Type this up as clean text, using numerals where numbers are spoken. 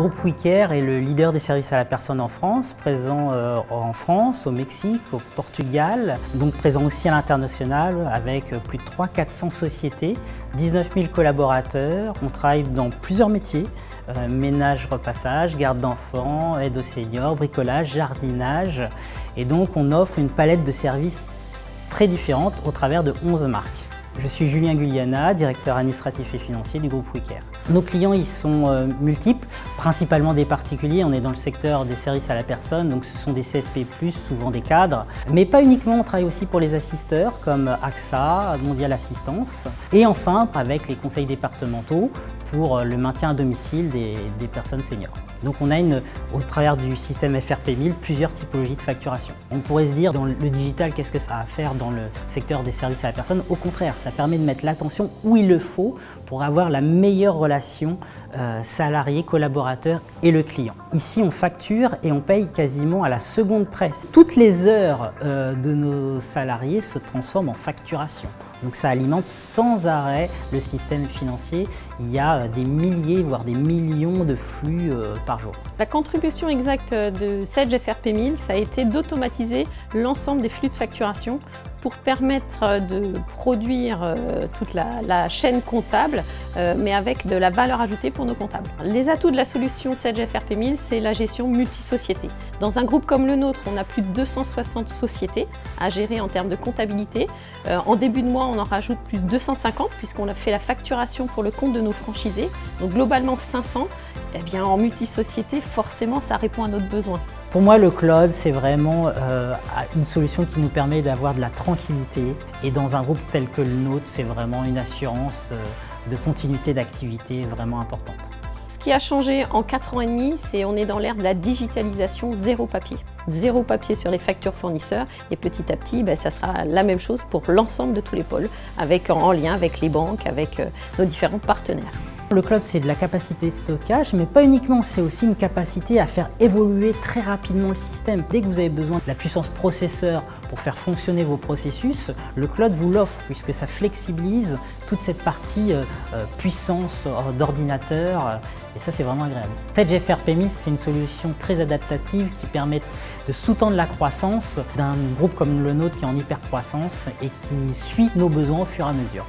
groupe WeCare est le leader des services à la personne en France, présent en France, au Mexique, au Portugal, donc présent aussi à l'international avec plus de 300-400 sociétés, 19 000 collaborateurs. On travaille dans plusieurs métiers, ménage, repassage, garde d'enfants, aide aux seniors, bricolage, jardinage. Et donc on offre une palette de services très différentes au travers de 11 marques. Je suis Julien Guliana, directeur administratif et financier du groupe WeCare. Nos clients ils sont multiples, principalement des particuliers. On est dans le secteur des services à la personne, donc ce sont des CSP+, souvent des cadres. Mais pas uniquement, on travaille aussi pour les assisteurs comme AXA, Mondial Assistance. Et enfin, avec les conseils départementaux pour le maintien à domicile des personnes seniors. Donc on a au travers du système FRP1000 plusieurs typologies de facturation. On pourrait se dire dans le digital, qu'est-ce que ça a à faire dans le secteur des services à la personne? Au contraire, ça permet de mettre l'attention où il le faut pour avoir la meilleure relation salarié-collaborateur et le client. Ici, on facture et on paye quasiment à la seconde près. Toutes les heures de nos salariés se transforment en facturation. Donc ça alimente sans arrêt le système financier. Il y a des milliers, voire des millions de flux par jour. La contribution exacte de Sage FRP1000, ça a été d'automatiser l'ensemble des flux de facturation pour permettre de produire toute la chaîne comptable, mais avec de la valeur ajoutée pour nos comptables. Les atouts de la solution Sage FRP1000, c'est la gestion multi-société. Dans un groupe comme le nôtre, on a plus de 260 sociétés à gérer en termes de comptabilité. En début de mois, on en rajoute plus de 250 puisqu'on a fait la facturation pour le compte de nos franchisés. Donc globalement 500. Eh bien, en multi-société, forcément, ça répond à notre besoin. Pour moi, le cloud, c'est vraiment une solution qui nous permet d'avoir de la tranquillité. Et dans un groupe tel que le nôtre, c'est vraiment une assurance de continuité d'activité vraiment importante. Ce qui a changé en 4 ans et demi, c'est qu'on est dans l'ère de la digitalisation zéro papier. Zéro papier sur les factures fournisseurs et petit à petit, ça sera la même chose pour l'ensemble de tous les pôles, en lien avec les banques, avec nos différents partenaires. Le cloud, c'est de la capacité de stockage, mais pas uniquement, c'est aussi une capacité à faire évoluer très rapidement le système. Dès que vous avez besoin de la puissance processeur pour faire fonctionner vos processus, le cloud vous l'offre puisque ça flexibilise toute cette partie puissance d'ordinateur et ça, c'est vraiment agréable. Sage FRP1000, c'est une solution très adaptative qui permet de sous-tendre la croissance d'un groupe comme le nôtre qui est en hyper-croissance et qui suit nos besoins au fur et à mesure.